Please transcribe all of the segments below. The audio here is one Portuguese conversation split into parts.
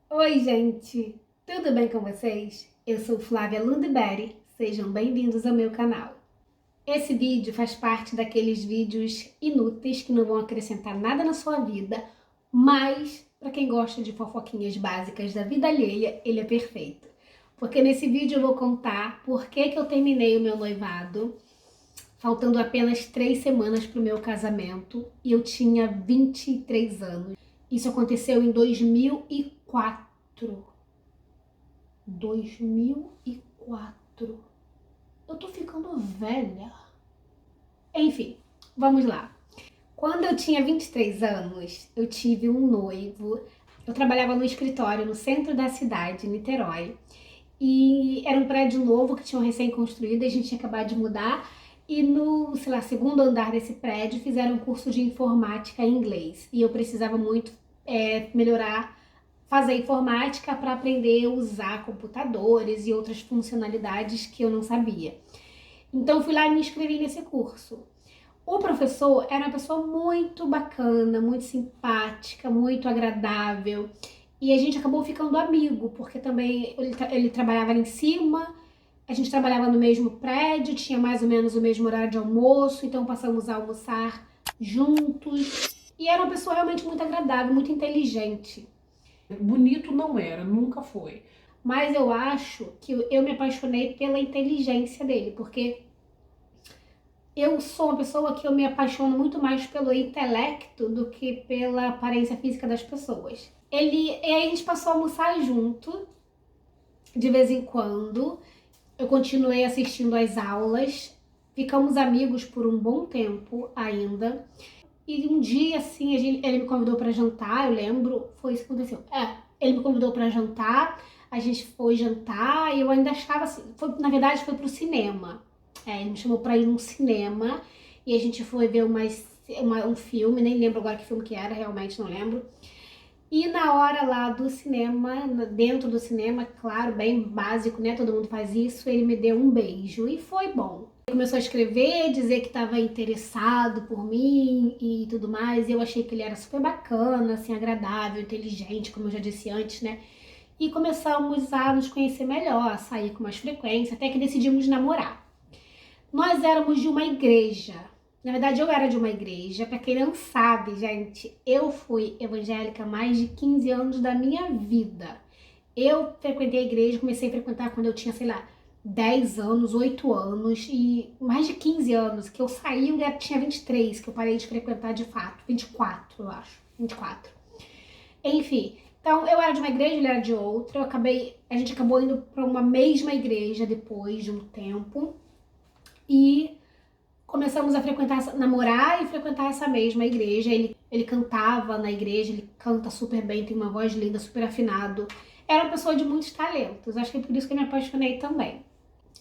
Oi, gente! Tudo bem com vocês? Eu sou Flávia Lundberg, sejam bem-vindos ao meu canal. Esse vídeo faz parte daqueles vídeos inúteis que não vão acrescentar nada na sua vida, mas para quem gosta de fofoquinhas básicas da vida alheia, ele é perfeito. Porque nesse vídeo eu vou contar por que eu terminei o meu noivado, faltando apenas 3 semanas para o meu casamento, e eu tinha 23 anos. Isso aconteceu em 2004. 2004. Eu tô ficando velha. Enfim, vamos lá. Quando eu tinha 23 anos, eu tive um noivo. Eu trabalhava no escritório no centro da cidade, em Niterói. E era um prédio novo que tinham recém-construído, a gente tinha acabado de mudar. E no, sei lá, segundo andar desse prédio, fizeram um curso de informática em inglês. E eu precisava muito melhorar, fazer informática para aprender a usar computadores e outras funcionalidades que eu não sabia. Então fui lá e me inscrevi nesse curso. O professor era uma pessoa muito bacana, muito simpática, muito agradável. E a gente acabou ficando amigo, porque também ele trabalhava ali em cima, a gente trabalhava no mesmo prédio, tinha mais ou menos o mesmo horário de almoço, então passamos a almoçar juntos. E era uma pessoa realmente muito agradável, muito inteligente. Bonito não era, nunca foi. Mas eu acho que eu me apaixonei pela inteligência dele, porque eu sou uma pessoa que eu me apaixono muito mais pelo intelecto do que pela aparência física das pessoas. E aí a gente passou a almoçar junto, de vez em quando. Eu continuei assistindo às aulas, ficamos amigos por um bom tempo ainda. E um dia, assim, ele me convidou para jantar, eu lembro, foi isso que aconteceu. Ele me convidou para jantar, a gente foi jantar e eu ainda achava assim, na verdade foi pro cinema. Ele me chamou para ir num cinema e a gente foi ver um filme, nem lembro agora que filme que era, realmente não lembro. E na hora lá do cinema, dentro do cinema, claro, bem básico, né? Todo mundo faz isso, ele me deu um beijo e foi bom. Ele começou a escrever, dizer que estava interessado por mim e tudo mais. E eu achei que ele era super bacana, assim, agradável, inteligente, como eu já disse antes, né? E começamos a nos conhecer melhor, a sair com mais frequência, até que decidimos namorar. Nós éramos de uma igreja. Na verdade, eu era de uma igreja. Pra quem não sabe, gente, eu fui evangélica há mais de 15 anos da minha vida. Eu frequentei a igreja, comecei a frequentar quando eu tinha, sei lá, 10 anos, 8 anos e mais de 15 anos, que eu saí, eu já tinha 23, que eu parei de frequentar de fato. 24, eu acho. 24. Enfim, então eu era de uma igreja, ele era de outra. A gente acabou indo para uma mesma igreja depois de um tempo. E começamos a namorar e frequentar essa mesma igreja. Ele cantava na igreja, ele canta super bem, tem uma voz linda, super afinado. Era uma pessoa de muitos talentos, acho que é por isso que eu me apaixonei também.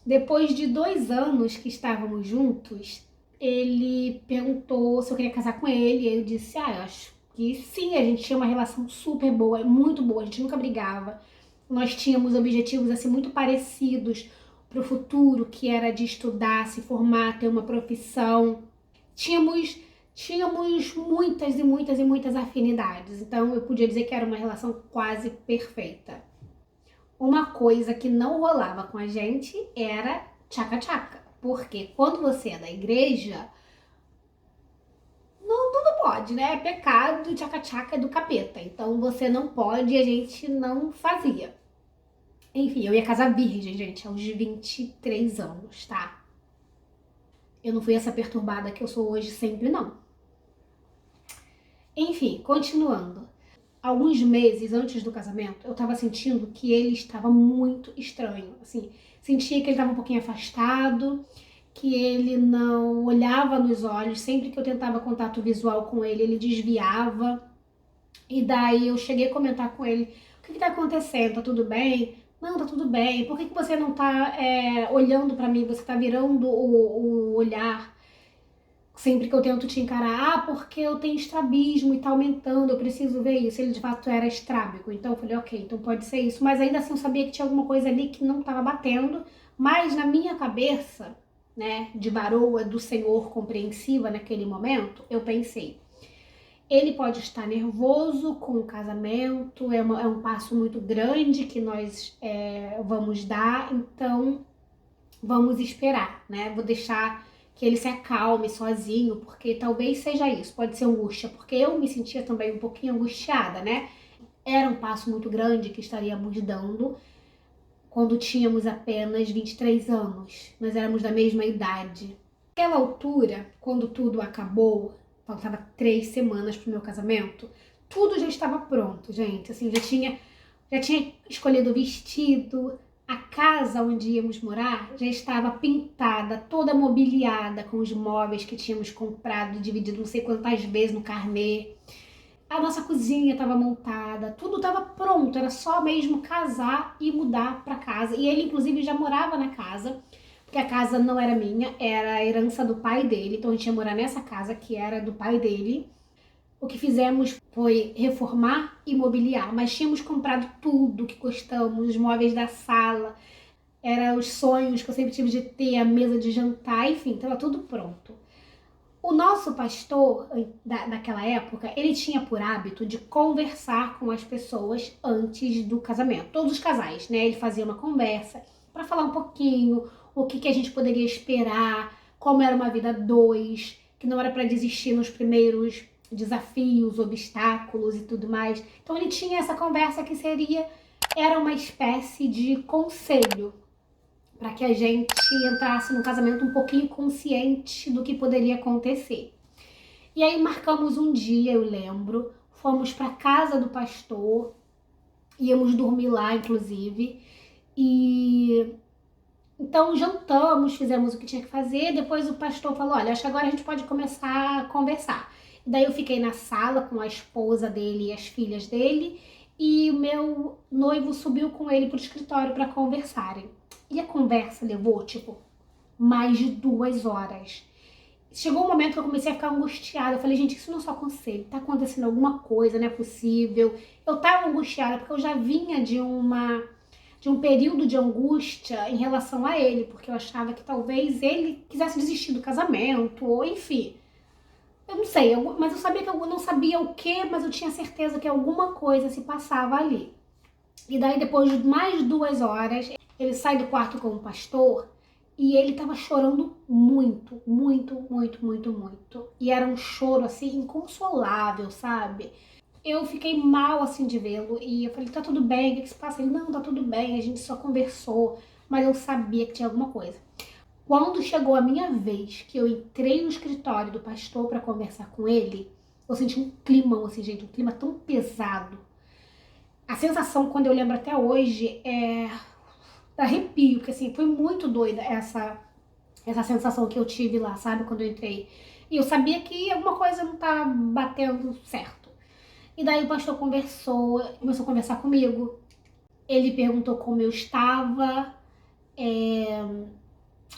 Depois de 2 anos que estávamos juntos, ele perguntou se eu queria casar com ele, e eu disse, eu acho que sim, a gente tinha uma relação super boa, muito boa, a gente nunca brigava. Nós tínhamos objetivos assim muito parecidos para o futuro, que era de estudar, se formar, ter uma profissão. Tínhamos muitas e muitas e muitas afinidades, então eu podia dizer que era uma relação quase perfeita. Uma coisa que não rolava com a gente era tchaca-tchaca, porque quando você é da igreja, não pode, né? É pecado, tchaca-tchaca é do capeta, então você não pode e a gente não fazia. Enfim, eu ia casar virgem, gente, aos 23 anos, tá? Eu não fui essa perturbada que eu sou hoje sempre, não. Enfim, continuando. Alguns meses antes do casamento, eu tava sentindo que ele estava muito estranho. Assim, sentia que ele estava um pouquinho afastado, que ele não olhava nos olhos. Sempre que eu tentava contato visual com ele, ele desviava. E daí eu cheguei a comentar com ele: o que tá acontecendo? Tá tudo bem? Não, tá tudo bem. Por que você não tá olhando pra mim? Você tá virando o olhar sempre que eu tento te encarar. Porque eu tenho estrabismo e tá aumentando, eu preciso ver isso. Ele de fato era estrábico. Então eu falei, ok, então pode ser isso. Mas ainda assim eu sabia que tinha alguma coisa ali que não tava batendo. Mas na minha cabeça, né, de varoa do Senhor compreensiva naquele momento, eu pensei, Ele pode estar nervoso com o casamento, é um passo muito grande que nós vamos dar, então vamos esperar, né? Vou deixar que ele se acalme sozinho, porque talvez seja isso, pode ser angústia, porque eu me sentia também um pouquinho angustiada, né? Era um passo muito grande que estaríamos dando quando tínhamos apenas 23 anos, nós éramos da mesma idade. Naquela altura, quando tudo acabou, faltava 3 semanas pro meu casamento, tudo já estava pronto, gente, assim, já tinha escolhido o vestido, a casa onde íamos morar já estava pintada, toda mobiliada com os móveis que tínhamos comprado, dividido não sei quantas vezes no carnê. A nossa cozinha estava montada, tudo estava pronto, era só mesmo casar e mudar para casa. E ele, inclusive, já morava na casa, porque a casa não era minha, era a herança do pai dele. Então a gente ia morar nessa casa que era do pai dele. O que fizemos foi reformar e mobiliar, mas tínhamos comprado tudo que gostamos, os móveis da sala, eram os sonhos que eu sempre tive de ter, a mesa de jantar, enfim, estava tudo pronto. O nosso pastor, daquela época, ele tinha por hábito de conversar com as pessoas antes do casamento. Todos os casais, né? Ele fazia uma conversa para falar um pouquinho o que a gente poderia esperar, como era uma vida a dois, que não era para desistir nos primeiros desafios, obstáculos e tudo mais. Então ele tinha essa conversa que era uma espécie de conselho, para que a gente entrasse no casamento um pouquinho consciente do que poderia acontecer. E aí marcamos um dia, eu lembro, fomos para casa do pastor, íamos dormir lá, inclusive, e então jantamos, fizemos o que tinha que fazer, depois o pastor falou, olha, acho que agora a gente pode começar a conversar. E daí eu fiquei na sala com a esposa dele e as filhas dele, e o meu noivo subiu com ele pro escritório para conversarem. E a conversa levou, tipo, mais de 2 horas. Chegou um momento que eu comecei a ficar angustiada. Eu falei, gente, isso não é só conselho, tá acontecendo alguma coisa, não é possível. Eu tava angustiada porque eu já vinha de um período de angústia em relação a ele, porque eu achava que talvez ele quisesse desistir do casamento, ou enfim. Eu não sei, mas eu sabia que eu não sabia o que, mas eu tinha certeza que alguma coisa se passava ali. E daí, depois de mais de 2 horas, ele sai do quarto com o pastor e ele tava chorando muito, muito, muito, muito, muito. E era um choro, assim, inconsolável, sabe? Eu fiquei mal, assim, de vê-lo e eu falei, tá tudo bem, o que se passa? Ele, não, tá tudo bem, a gente só conversou, mas eu sabia que tinha alguma coisa. Quando chegou a minha vez, que eu entrei no escritório do pastor para conversar com ele, eu senti um climão, assim, gente, um clima tão pesado. A sensação, quando eu lembro até hoje, é arrepio, porque assim, foi muito doida essa sensação que eu tive lá, sabe, quando eu entrei. E eu sabia que alguma coisa não tá batendo certo. E daí o pastor começou a conversar comigo. Ele perguntou como eu estava,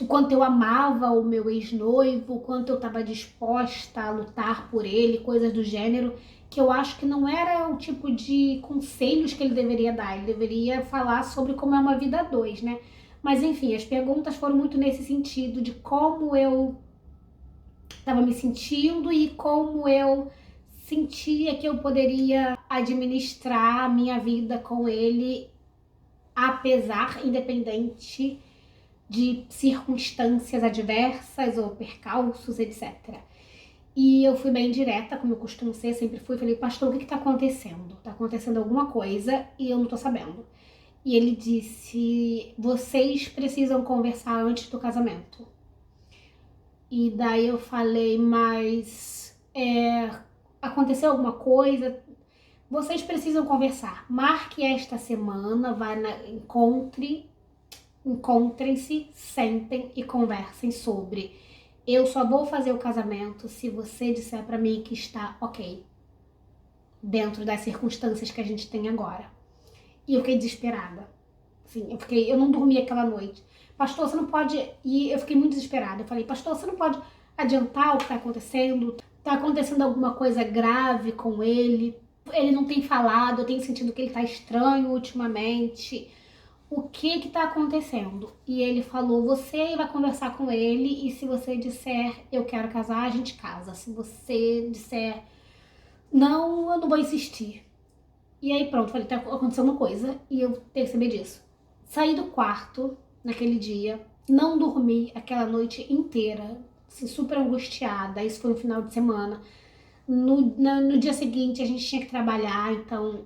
o quanto eu amava o meu ex-noivo, o quanto eu estava disposta a lutar por ele, coisas do gênero, que eu acho que não era o tipo de conselhos que ele deveria dar, ele deveria falar sobre como é uma vida a dois, né? Mas enfim, as perguntas foram muito nesse sentido de como eu estava me sentindo e como eu sentia que eu poderia administrar a minha vida com ele, apesar, independente de circunstâncias adversas ou percalços, etc. E eu fui bem direta, como eu costumo ser, sempre fui. Falei, pastor, o que tá acontecendo? Tá acontecendo alguma coisa e eu não tô sabendo. E ele disse, vocês precisam conversar antes do casamento. E daí eu falei, mas aconteceu alguma coisa? Vocês precisam conversar. Marque esta semana, encontrem-se, sentem e conversem sobre. Eu só vou fazer o casamento se você disser pra mim que está ok, dentro das circunstâncias que a gente tem agora. E eu fiquei desesperada. Assim, eu não dormi aquela noite. Pastor, você não pode... E eu fiquei muito desesperada. Eu falei, pastor, você não pode adiantar o que tá acontecendo? Tá acontecendo alguma coisa grave com ele? Ele não tem falado, eu tenho sentido que ele tá estranho ultimamente. O que tá acontecendo? E ele falou, você vai conversar com ele e se você disser eu quero casar, a gente casa. Se você disser não, eu não vou insistir. E aí pronto, falei, tá acontecendo uma coisa e eu tenho que saber disso. Saí do quarto naquele dia, não dormi aquela noite inteira, assim, super angustiada. Isso foi um final de semana. No dia seguinte a gente tinha que trabalhar, então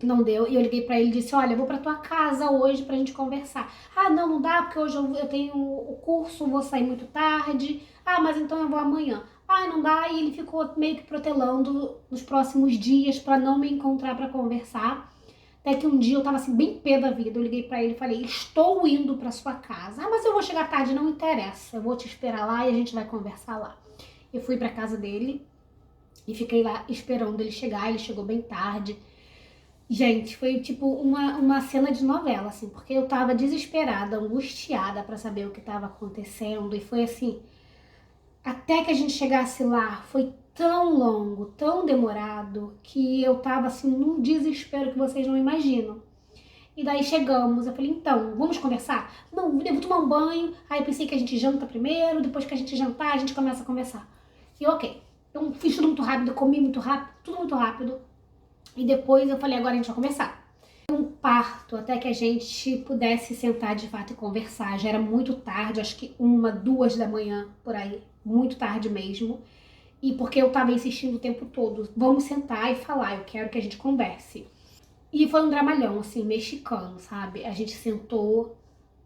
não deu. E eu liguei pra ele e disse, olha, eu vou pra tua casa hoje pra gente conversar. Ah, não, não dá porque hoje eu tenho o curso, vou sair muito tarde. Ah, mas então eu vou amanhã. Ah, não dá. E ele ficou meio que protelando nos próximos dias pra não me encontrar pra conversar. Até que um dia eu tava assim, bem pé da vida. Eu liguei pra ele e falei, estou indo pra sua casa. Ah, mas eu vou chegar tarde, não interessa. Eu vou te esperar lá e a gente vai conversar lá. Eu fui pra casa dele e fiquei lá esperando ele chegar. Ele chegou bem tarde. Gente, foi tipo uma cena de novela, assim, porque eu tava desesperada, angustiada pra saber o que tava acontecendo. E foi assim, até que a gente chegasse lá, foi tão longo, tão demorado, que eu tava assim num desespero que vocês não imaginam. E daí chegamos, eu falei, então, vamos conversar? Não, eu vou tomar um banho. Aí eu pensei que a gente janta primeiro, depois que a gente jantar, a gente começa a conversar. E ok. Então fiz tudo muito rápido, comi muito rápido, tudo muito rápido. E depois eu falei, agora a gente vai conversar. Um parto até que a gente pudesse sentar de fato e conversar. Já era muito tarde, acho que 1, 2 da manhã, por aí. Muito tarde mesmo. E porque eu tava insistindo o tempo todo, vamos sentar e falar, eu quero que a gente converse. E foi um dramalhão, assim, mexicano, sabe? A gente sentou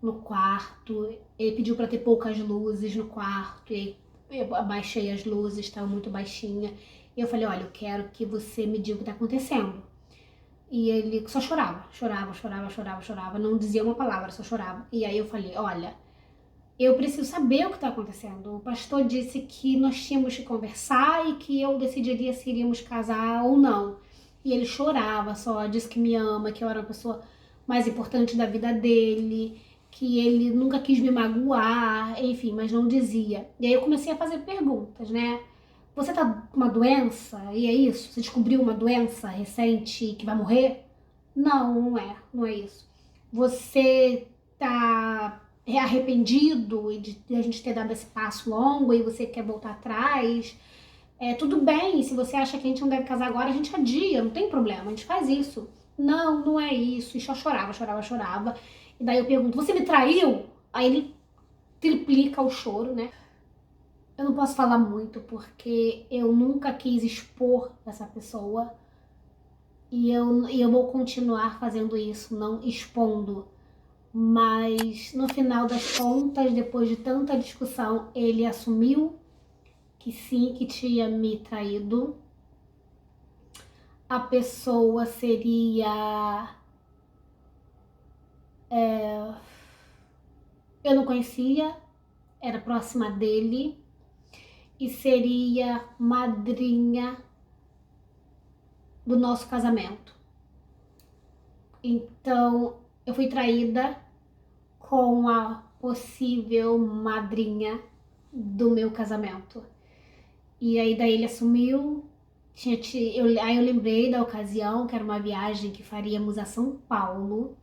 no quarto, ele pediu pra ter poucas luzes no quarto, e eu abaixei as luzes, estava muito baixinha. E eu falei, olha, eu quero que você me diga o que tá acontecendo. E ele só chorava, chorava, chorava, chorava, chorava, não dizia uma palavra, só chorava. E aí eu falei, olha, eu preciso saber o que está acontecendo. O pastor disse que nós tínhamos que conversar e que eu decidiria se iríamos casar ou não. E ele chorava só, disse que me ama, que eu era a pessoa mais importante da vida dele, que ele nunca quis me magoar, enfim, mas não dizia. E aí eu comecei a fazer perguntas, né? Você tá com uma doença? E é isso? Você descobriu uma doença recente que vai morrer? Não, não é isso. Você tá arrependido de a gente ter dado esse passo longo e você quer voltar atrás? É, tudo bem, se você acha que a gente não deve casar agora, a gente adia, não tem problema, a gente faz isso. Não, não é isso. E só chorava, chorava, chorava. E daí eu pergunto, você me traiu? Aí ele triplica o choro, né? Eu não posso falar muito porque eu nunca quis expor essa pessoa e eu vou continuar fazendo isso, não expondo. Mas no final das contas, depois de tanta discussão, ele assumiu que sim, que tinha me traído. A pessoa seria. Eu não conhecia, era próxima dele e seria madrinha do nosso casamento. Então, eu fui traída com a possível madrinha do meu casamento. E aí daí ele assumiu, aí eu lembrei da ocasião, que era uma viagem que faríamos a São Paulo,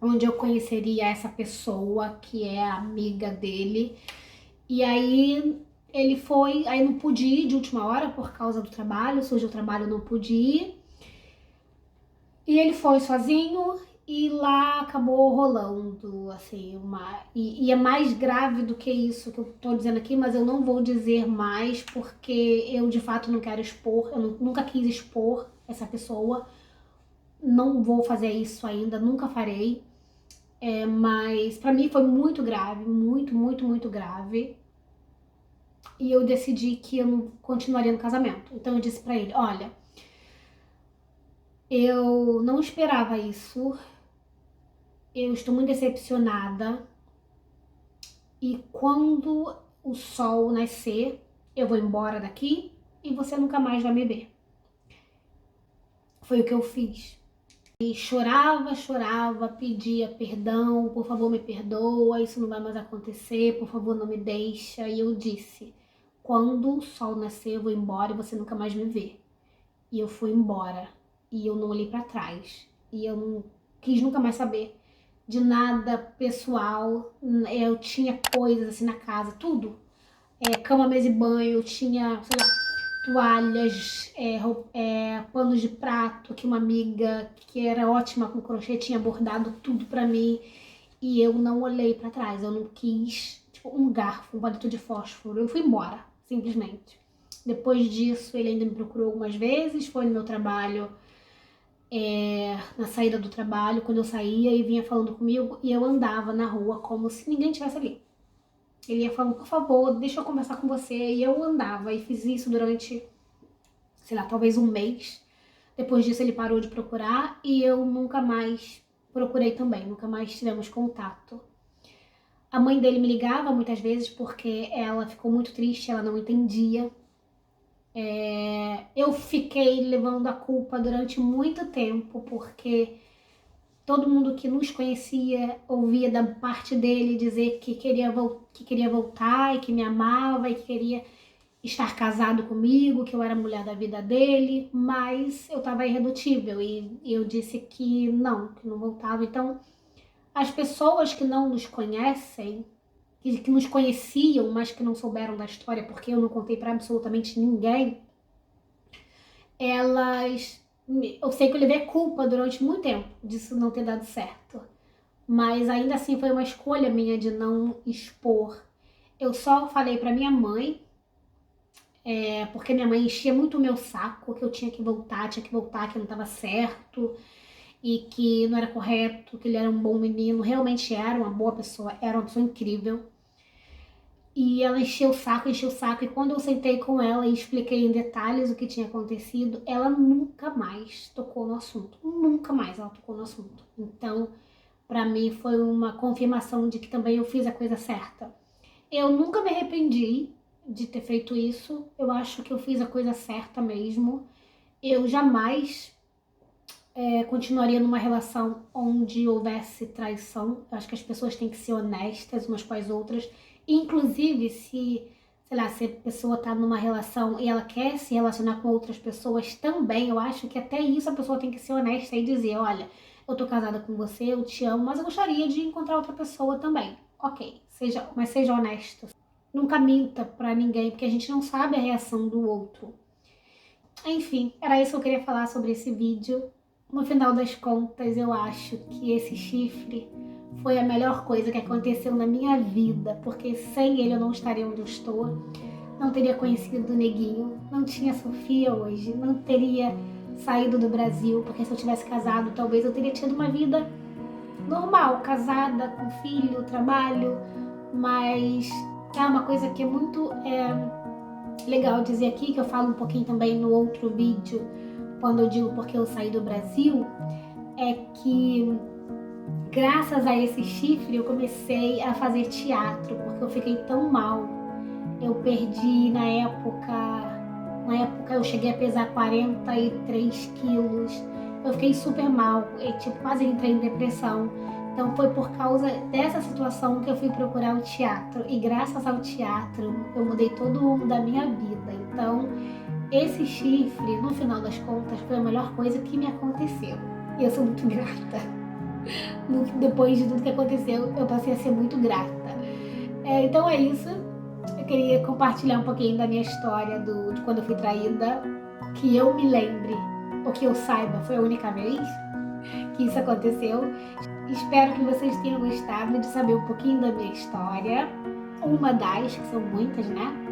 onde eu conheceria essa pessoa que é amiga dele. E aí ele foi, aí não pude ir de última hora por causa do trabalho, surgiu o trabalho, eu não pude ir. E ele foi sozinho e lá acabou rolando, assim, e é mais grave do que isso que eu tô dizendo aqui, mas eu não vou dizer mais porque eu de fato não quero expor, eu nunca quis expor essa pessoa, não vou fazer isso ainda, nunca farei, mas pra mim foi muito grave, muito, muito, muito grave. E eu decidi que eu não continuaria no casamento. Então eu disse pra ele, olha, eu não esperava isso. Eu estou muito decepcionada e quando o sol nascer, eu vou embora daqui e você nunca mais vai me ver. Foi o que eu fiz. E chorava, chorava, pedia perdão, por favor me perdoa, isso não vai mais acontecer, por favor não me deixa. E eu disse, quando o sol nascer, eu vou embora e você nunca mais me vê. E eu fui embora e eu não olhei pra trás e eu não quis nunca mais saber de nada pessoal. Eu tinha coisas assim na casa, tudo. Cama, mesa e banho, eu tinha, sei lá, toalhas, panos de prato, que uma amiga que era ótima com crochê tinha bordado tudo pra mim. E eu não olhei pra trás, eu não quis, tipo, um garfo, um palito de fósforo. Eu fui embora, simplesmente. Depois disso, ele ainda me procurou algumas vezes, foi no meu trabalho, na saída do trabalho, quando eu saía, e vinha falando comigo, e eu andava na rua como se ninguém estivesse ali. Ele ia falando, por favor, deixa eu conversar com você, e eu andava, e fiz isso durante, sei lá, talvez um mês. Depois disso ele parou de procurar, e eu nunca mais procurei também, nunca mais tivemos contato. A mãe dele me ligava muitas vezes porque ela ficou muito triste, ela não entendia. Eu fiquei levando a culpa durante muito tempo, porque todo mundo que nos conhecia ouvia da parte dele dizer que queria voltar e que me amava e que queria estar casado comigo, que eu era a mulher da vida dele, mas eu estava irredutível e eu disse que não voltava. Então, as pessoas que não nos conhecem, que nos conheciam, mas que não souberam da história, porque eu não contei para absolutamente ninguém, eu sei que eu levei culpa durante muito tempo disso não ter dado certo, mas ainda assim foi uma escolha minha de não expor. Eu só falei pra minha mãe, porque minha mãe enchia muito o meu saco, que eu tinha que voltar, que não estava certo e que não era correto, que ele era um bom menino, realmente era uma boa pessoa, era uma pessoa incrível. E ela encheu o saco, e quando eu sentei com ela e expliquei em detalhes o que tinha acontecido, ela nunca mais tocou no assunto. Nunca mais ela tocou no assunto. Então, pra mim foi uma confirmação de que também eu fiz a coisa certa. Eu nunca me arrependi de ter feito isso. Eu acho que eu fiz a coisa certa mesmo. Eu jamais continuaria numa relação onde houvesse traição. Eu acho que as pessoas têm que ser honestas umas com as outras. Inclusive, se a pessoa tá numa relação e ela quer se relacionar com outras pessoas também, eu acho que até isso a pessoa tem que ser honesta e dizer, olha, eu tô casada com você, eu te amo, mas eu gostaria de encontrar outra pessoa também. Ok, mas seja honesto. Nunca minta pra ninguém, porque a gente não sabe a reação do outro. Enfim, era isso que eu queria falar sobre esse vídeo. No final das contas, eu acho que esse chifre foi a melhor coisa que aconteceu na minha vida, porque sem ele eu não estaria onde eu estou, não teria conhecido o Neguinho, não tinha Sofia hoje, não teria saído do Brasil, porque se eu tivesse casado, talvez eu teria tido uma vida normal, casada, com filho, trabalho, mas é uma coisa que é muito legal dizer aqui, que eu falo um pouquinho também no outro vídeo, quando eu digo porque eu saí do Brasil, é que graças a esse chifre eu comecei a fazer teatro, porque eu fiquei tão mal. Eu perdi na época eu cheguei a pesar 43 quilos. Eu fiquei super mal, quase entrei em depressão. Então foi por causa dessa situação que eu fui procurar o teatro. E graças ao teatro eu mudei todo o rumo da minha vida. Então esse chifre, no final das contas, foi a melhor coisa que me aconteceu. E eu sou muito grata. Depois de tudo que aconteceu, eu passei a ser muito grata. Então é isso. Eu queria compartilhar um pouquinho da minha história de quando eu fui traída. Que eu me lembre, ou que eu saiba, foi a única vez que isso aconteceu. Espero que vocês tenham gostado de saber um pouquinho da minha história. Uma das, que são muitas, né?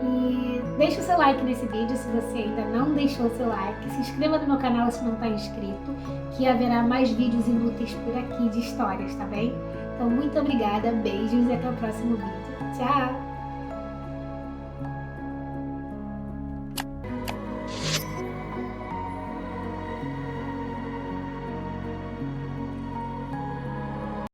E deixa o seu like nesse vídeo se você ainda não deixou o seu like. Se inscreva no meu canal se não está inscrito, que haverá mais vídeos inúteis por aqui de histórias, tá bem? Então, muito obrigada, beijos e até o próximo vídeo. Tchau!